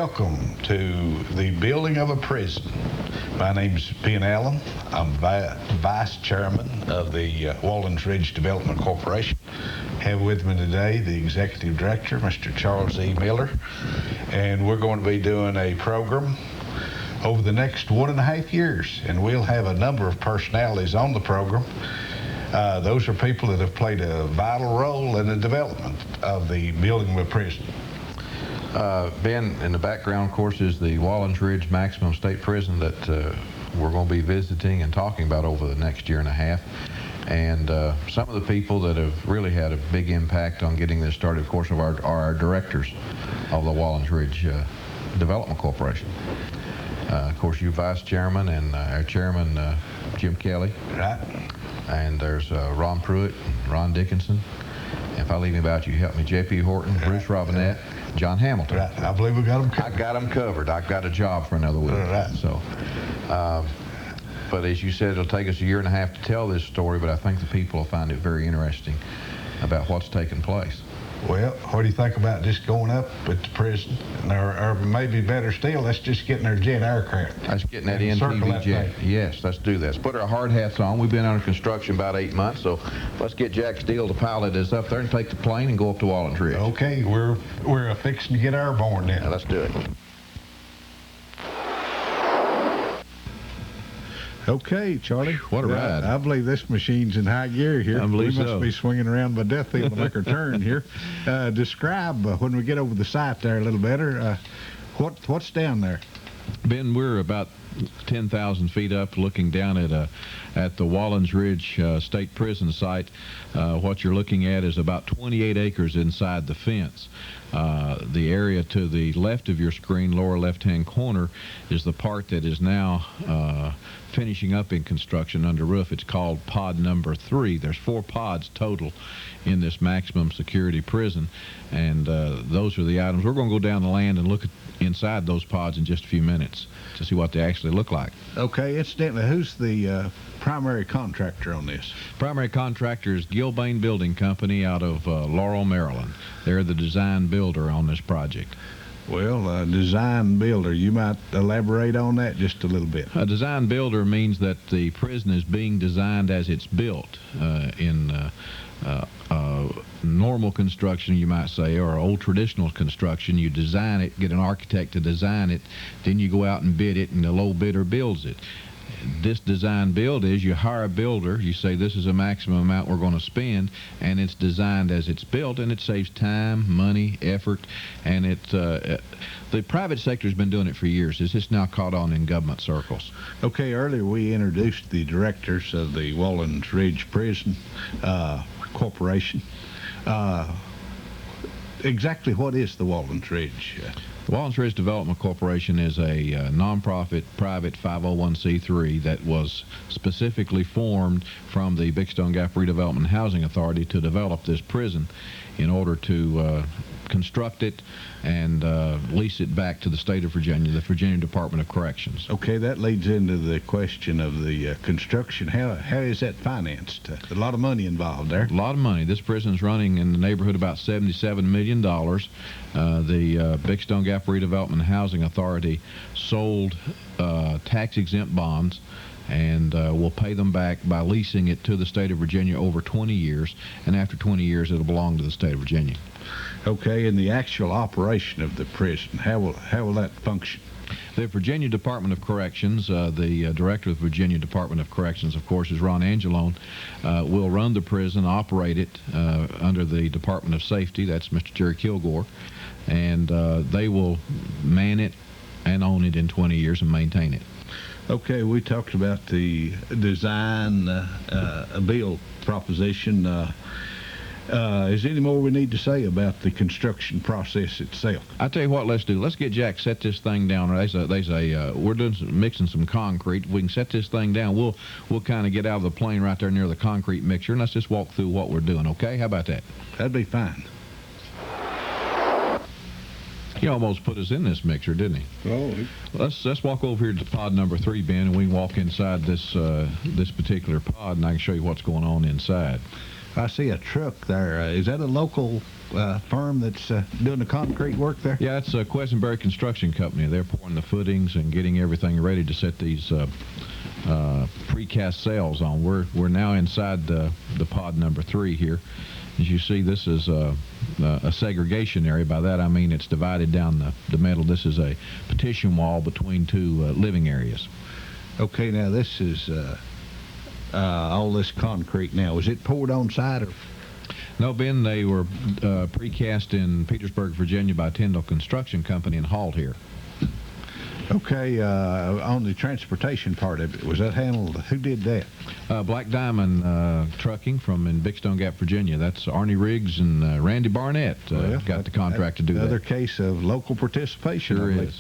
Welcome to the building of a prison. My name's Ben Allen. I'm Vice Chairman of the Wallens Ridge Development Corporation. Have with me today the Executive Director, Mr. Charles E. Miller, and we're going to be doing a program over the next 1.5 years, and we'll have a number of personalities on the program. Those are people that have played a vital role in the development of the building of a prison. Ben, in the background, of course, is the Wallens Ridge Maximum State Prison that we're going to be visiting and talking about over the next 1.5 years. And some of the people that have really had a big impact on getting this started, of course, are our directors of the Wallens Ridge Development Corporation. Of course, you Vice Chairman and our Chairman, Jim Kelly. Right. And there's Ron Pruitt, and Ron Dickinson. If I leave anybody out, you help me. J.P. Horton, Bruce Robinette, John Hamilton. Right. I believe we got them covered. I got them covered. I've got a job for another week. Right. So, but as you said, it'll take us 1.5 years to tell this story, but I think the people will find it very interesting about what's taken place. Well, what do you think about just going up at the prison? Or maybe better still, let's just get in our jet aircraft. Let's get in that NTV jet. Yes, let's do that. Let's put our hard hats on. We've been under construction about 8 months, so let's get Jack Steele to pilot us up there and take the plane and go up to Wallens Ridge. Okay, we're fixing to get airborne now. Now, let's do it. Okay, Charlie. What a ride. I believe this machine's in high gear here. I believe we must so. be swinging around by death field to make our turn here. Describe, when we get over the site there a little better, what's down there? Ben, we're about 10,000 feet up looking down at the Wallens Ridge State Prison site. What you're looking at is about 28 acres inside the fence. The area to the left of your screen, lower left-hand corner, is the part that is now finishing up in construction under roof. It's called pod number 3. There's 4 pods total in this maximum security prison, and those are the items. We're going to go down the land and look inside those pods in just a few minutes to see what they actually look like. Okay, incidentally, who's the primary contractor on this? Primary contractor is Gilbane Building Company out of Laurel, Maryland. They're the design builder on this project. Well, design builder, you might elaborate on that just a little bit. A design builder means that the prison is being designed as it's built in normal construction, you might say, or old traditional construction. You design it, get an architect to design it, then you go out and bid it, and the low bidder builds it. This design build is you hire a builder, you say this is a maximum amount we're going to spend, and it's designed as it's built, and it saves time, money, effort, and the private sector's been doing it for years. It's just now caught on in government circles. Okay, earlier we introduced the directors of the Wallens Ridge Prison Corporation. Exactly what is the Wallens Ridge? The Wallens Ridge Development Corporation is a nonprofit private 501c3 that was specifically formed from the Big Stone Gap Redevelopment Housing Authority to develop this prison in order to construct it and lease it back to the state of Virginia, the Virginia Department of Corrections. Okay, that leads into the question of the construction. How is that financed? A lot of money involved there. A lot of money. This prison's running in the neighborhood about $77 million. The Big Stone Gap Redevelopment Housing Authority sold tax-exempt bonds and we'll pay them back by leasing it to the state of Virginia over 20 years, and after 20 years it'll belong to the state of Virginia. Okay, and the actual operation of the prison, how will that function? The Virginia Department of Corrections, the director of the Virginia Department of Corrections, of course, is Ron Angelone, will run the prison, operate it under the Department of Safety. That's Mr. Jerry Kilgore, and they will man it and own it in 20 years and maintain it. Okay, we talked about the design build proposition. Is there any more we need to say about the construction process itself? I tell you what, let's do. Let's get Jack set this thing down. We're doing mixing some concrete. We can set this thing down. We'll kind of get out of the plane right there near the concrete mixer, and let's just walk through what we're doing. Okay? How about that? That'd be fine. He almost put us in this mixer, didn't he? Oh. Let's walk over here to pod number 3, Ben, and we can walk inside this particular pod, and I can show you what's going on inside. I see a truck there. Is that a local firm that's doing the concrete work there? Yeah, it's a Quesenberry Construction Company. They're pouring the footings and getting everything ready to set these precast sails on. We're now inside the pod number 3 here. As you see, this is a segregation area. By that I mean it's divided down the middle. This is a partition wall between 2 living areas. Okay, now this is all this concrete now. Was it poured on site or? No, Ben, they were precast in Petersburg, Virginia by Tyndall Construction Company and hauled here. Okay, on the transportation part of it, was that handled? Who did that? Black Diamond Trucking in Big Stone Gap, Virginia. That's Arnie Riggs and Randy Barnett got the contract to do that. Another case of local participation.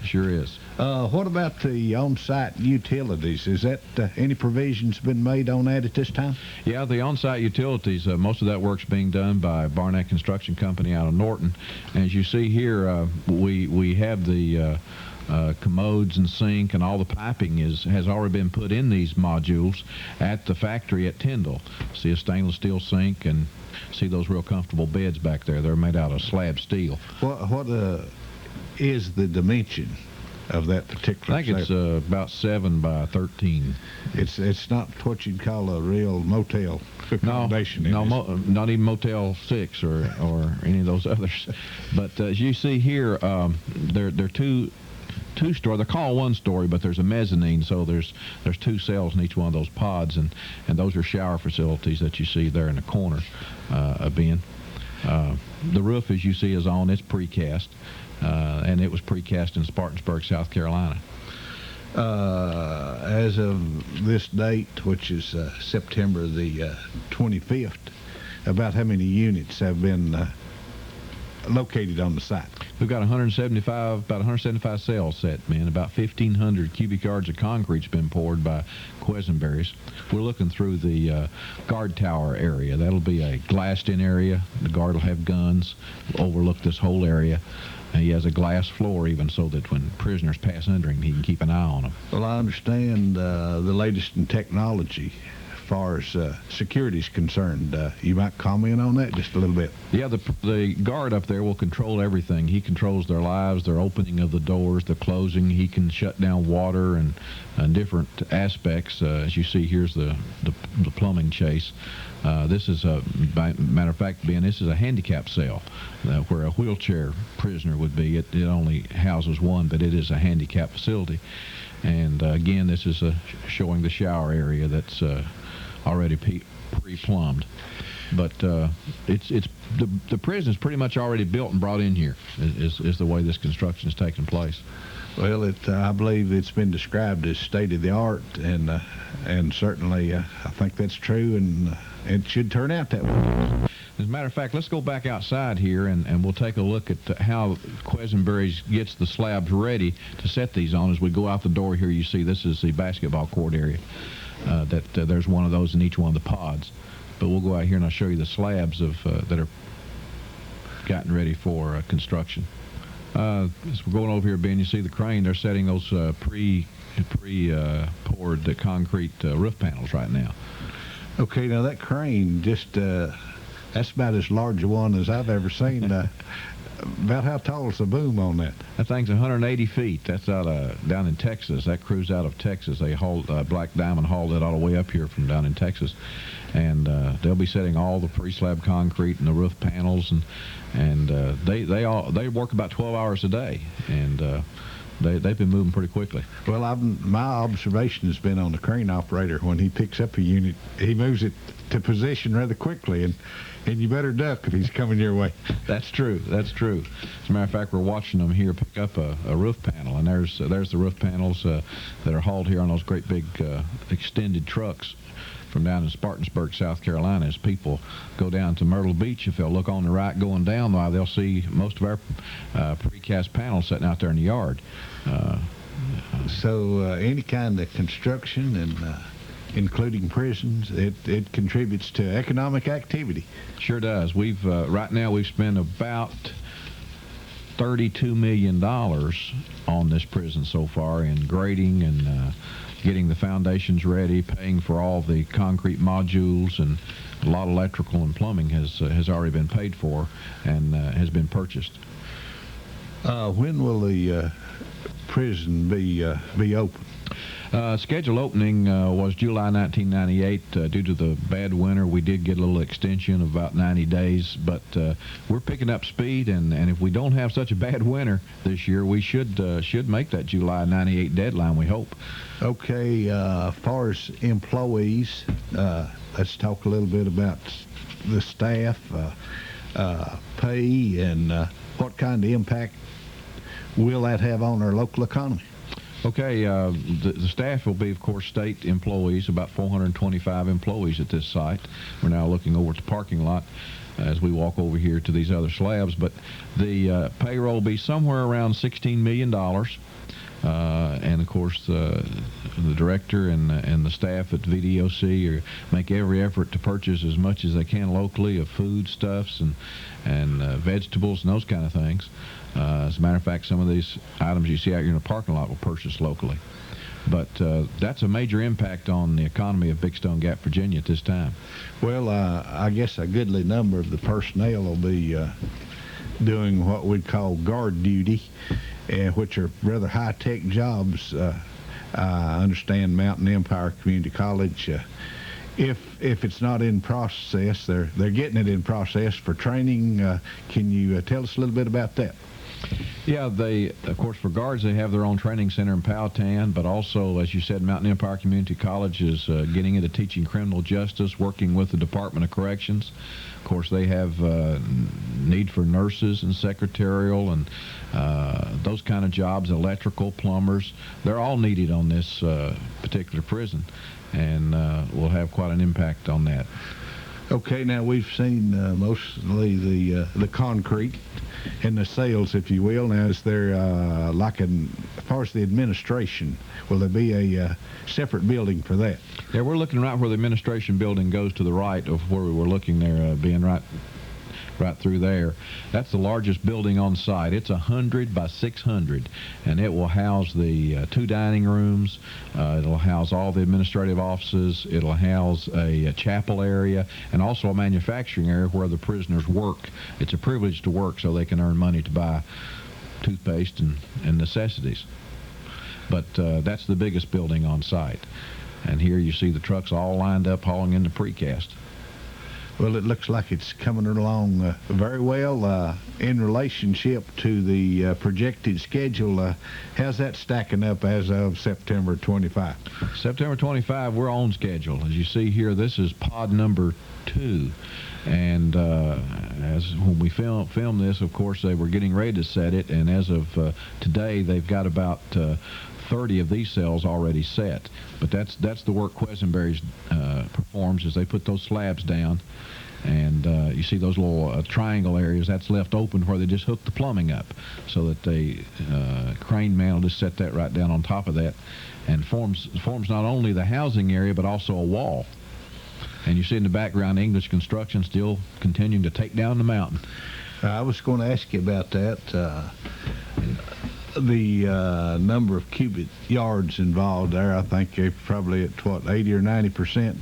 Sure is. What about the on-site utilities? Is that any provisions been made on that at this time? Yeah, the on-site utilities, most of that work's being done by Barnett Construction Company out of Norton. And as you see here, we have the commodes and sink and all the piping has already been put in these modules at the factory at Tyndall. See a stainless steel sink and see those real comfortable beds back there. They're made out of slab steel. What is the dimension of that particular? I think it's about 7 by 13. It's not what you'd call a real motel accommodation. No, not even Motel 6 or any of those others. But as you see here, they're two-story. They're called one-story, but there's a mezzanine, so there's 2 cells in each one of those pods, and those are shower facilities that you see there in the corner, Ben. The roof, as you see, is on. It's precast, and it was precast in Spartanburg, South Carolina. As of this date, which is September the 25th, about how many units have been located on the site? We've got about 175 cells set, man. About 1,500 cubic yards of concrete's been poured by Quesenberry's. We're looking through the guard tower area. That'll be a glassed-in area. The guard will have guns, overlook this whole area. He has a glass floor even so that when prisoners pass under him, he can keep an eye on them. Well, I understand the latest in technology as far as security is concerned. You might comment on that just a little bit. Yeah, the guard up there will control everything. He controls their lives, their opening of the doors, the closing. He can shut down water and different aspects. As you see, here's the plumbing chase. This is matter of fact, Ben, this is a handicap cell where a wheelchair prisoner would be. It only houses one, but it is a handicap facility. And again, this is showing the shower area that's already pre-plumbed. But it's the prison is pretty much already built and brought in here. Is the way this construction is taking place. Well, I believe it's been described as state of the art, and certainly I think that's true, and it should turn out that way. As a matter of fact, let's go back outside here and we'll take a look at how Quesenberry's gets the slabs ready to set these on. As we go out the door here, you see this is the basketball court area. There's one of those in each one of the pods. But we'll go out here and I'll show you the slabs that are gotten ready for construction. As we're going over here, Ben, you see the crane. They're setting those poured concrete roof panels right now. Okay, now that crane, that's about as large a one as I've ever seen. About how tall is the boom on that? That thing's 180 feet. That's down in Texas. That crew's out of Texas. They hauled Black Diamond hauled it all the way up here from down in Texas, and they'll be setting all the pre-slab concrete and the roof panels, and they work about 12 hours a day, and they've been moving pretty quickly. Well, my observation has been on the crane operator. When he picks up a unit, he moves it to position rather quickly, and you better duck if he's coming your way. That's true. That's true. As a matter of fact, we're watching them here pick up a roof panel, and there's the roof panels that are hauled here on those great big extended trucks from down in Spartanburg, South Carolina. As people go down to Myrtle Beach, if they'll look on the right going down, they'll see most of our precast panels sitting out there in the yard. So any kind of construction, and including prisons, it contributes to economic activity. Sure does. We've right now we've spent about $32 million on this prison so far in grading and getting the foundations ready, paying for all the concrete modules, and a lot of electrical and plumbing has already been paid for and has been purchased. When will the prison be open? Scheduled opening was July 1998. Due to the bad winter, we did get a little extension of about 90 days, but we're picking up speed, and if we don't have such a bad winter this year, we should make that July 98 deadline, we hope. Okay, as far as employees, let's talk a little bit about the staff, pay, and what kind of impact will that have on our local economy? Okay, the staff will be, of course, state employees, about 425 employees at this site. We're now looking over at the parking lot as we walk over here to these other slabs, but the payroll will be somewhere around $16 million. And of course, the director and the staff at VDOC make every effort to purchase as much as they can locally of foodstuffs and vegetables and those kind of things. As a matter of fact, some of these items you see out here in the parking lot were purchased locally. But that's a major impact on the economy of Big Stone Gap, Virginia at this time. Well, I guess a goodly number of the personnel will be doing what we'd call guard duty, which are rather high-tech jobs. I understand Mountain Empire Community College, if it's not in process, they're getting it in process for training. Can you tell us a little bit about that? Yeah, of course, for guards, they have their own training center in Powhatan, but also, as you said, Mountain Empire Community College is getting into teaching criminal justice, working with the Department of Corrections. Of course, they have need for nurses and secretarial and those kind of jobs, electrical, plumbers. They're all needed on this particular prison, and will have quite an impact on that. Okay, now we've seen mostly the concrete and the sales, if you will. Now, is there as far as the administration, will there be a separate building for that? Yeah, we're looking right where the administration building goes to the right of where we were looking there, being right through there. That's the largest building on site. It's 100 by 600, and it will house the 2 dining rooms. It'll house all the administrative offices. It'll house a chapel area and also a manufacturing area where the prisoners work. It's a privilege to work so they can earn money to buy toothpaste and necessities. But that's the biggest building on site. And here you see the trucks all lined up hauling into precast. Well, it looks like it's coming along very well in relationship to the projected schedule. How's that stacking up as of September 25? September 25, we're on schedule. As you see here, this is pod number 2. And as when we filmed this, of course, they were getting ready to set it. And as of today, they've got about 30 of these cells already set. But that's the work Quisenberry's performs, is they put those slabs down, and you see those little triangle areas that's left open where they just hook the plumbing up, so that the crane man will just set that right down on top of that, and forms not only the housing area but also a wall. And you see in the background English Construction still continuing to take down the mountain. I was going to ask you about that. The number of cubic yards involved there, I think they're probably at what, 80 or 90%.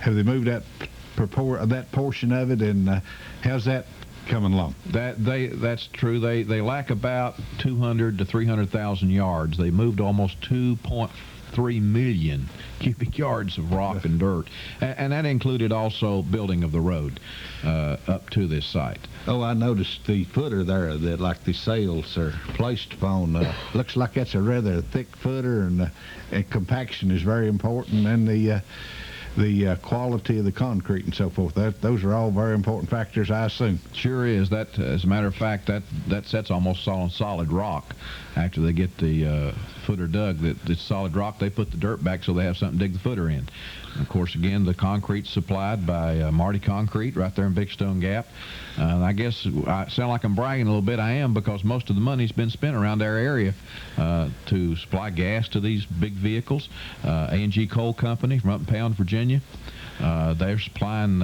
Have they moved that portion of it, and how's that coming along? That's true. They lack about 200 to 300,000 yards. They moved almost 2.3 million cubic yards of rock and dirt, and that included also building of the road up to this site. Oh, I noticed the footer there that like the sails are placed upon. Looks like that's a rather thick footer, and compaction is very important, and the quality of the concrete and so forth. Those are all very important factors, I assume. Sure is. That, as a matter of fact, that sets almost on solid rock. After they get the footer dug, it's solid rock. They put the dirt back so they have something to dig the footer in. And of course, again, the concrete's supplied by Marty Concrete right there in Big Stone Gap. I guess I sound like I'm bragging a little bit. I am, because most of the money's been spent around our area to supply gas to these big vehicles. A&G Coal Company from up in Pound, Virginia. They're supplying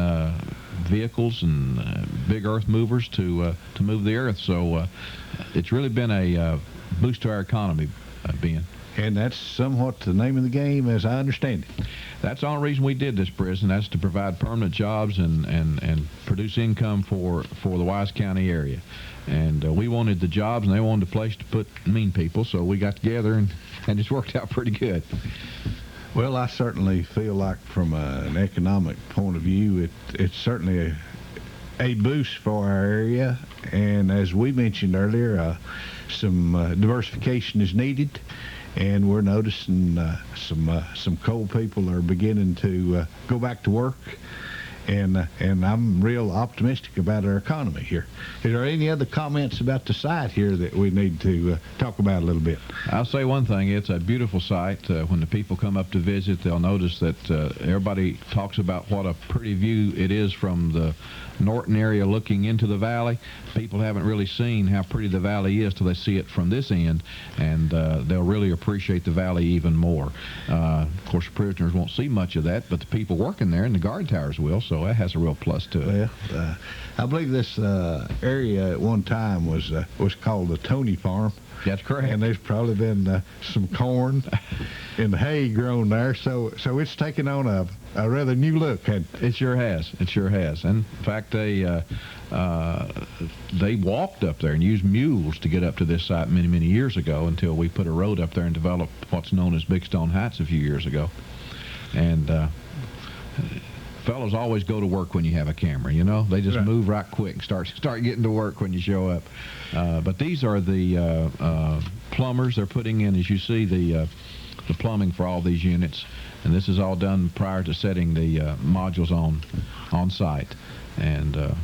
vehicles and big earth movers to move the earth. So it's really been a boost to our economy, Ben. And that's somewhat the name of the game, as I understand it. That's the only reason we did this prison. That's to provide permanent jobs and produce income for the Wise County area. And we wanted the jobs, and they wanted a place to put mean people, so we got together, and it's worked out pretty good. Well, I certainly feel like from an economic point of view, it's certainly a boost for our area. And as we mentioned earlier, some diversification is needed. And we're noticing some coal people are beginning to go back to work, and I'm real optimistic about our economy here. Is there any other comments about the site here that we need to talk about a little bit? I'll say one thing. It's a beautiful site. When the people come up to visit, they'll notice that everybody talks about what a pretty view it is from the Norton area looking into the valley. People haven't really seen how pretty the valley is till they see it from this end, and they'll really appreciate the valley even more. Of course, the prisoners won't see much of that, but the people working there and the guard towers will, so that has a real plus to it. Well, I believe this area at one time was called the Tony Farm. That's correct. And there's probably been some corn and hay grown there, so it's taken on a rather new look. It sure has. It sure has. And in fact, they walked up there and used mules to get up to this site many, many years ago until we put a road up there and developed what's known as Big Stone Heights a few years ago. And fellows always go to work when you have a camera, you know. They just move right quick and start getting to work when you show up. But these are the plumbers. They're putting in, as you see, the plumbing for all these units, and this is all done prior to setting the modules on site. And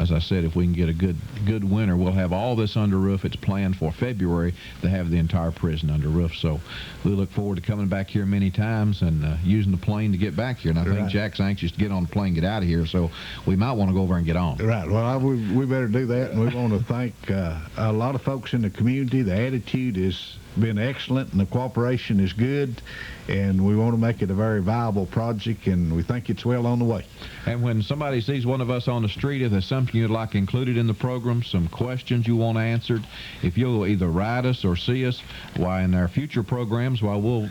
as I said, if we can get a good winter, we'll have all this under roof. It's planned for February to have the entire prison under roof. So we look forward to coming back here many times and using the plane to get back here. And I think Jack's anxious to get on the plane and get out of here, so we might want to go over and get on. Right. Well, we better do that. And we want to thank a lot of folks in the community. The attitude has been excellent, and the cooperation is good. And we want to make it a very viable project, and we think it's well on the way. And when somebody sees one of us on the street, if there's something you'd like included in the program, some questions you want answered, if you'll either write us or see us, why, in our future programs, we'll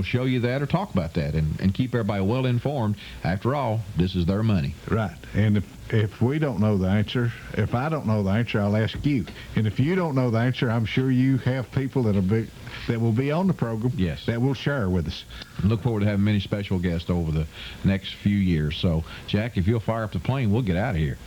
show you that or talk about that and keep everybody well informed. After all, this is their money. Right. And if we don't know the answer, if I don't know the answer, I'll ask you. And if you don't know the answer, I'm sure you have people that will be on the program. Yes. That will share with us. And look forward to having many special guests over the next few years. So, Jack, if you'll fire up the plane, we'll get out of here.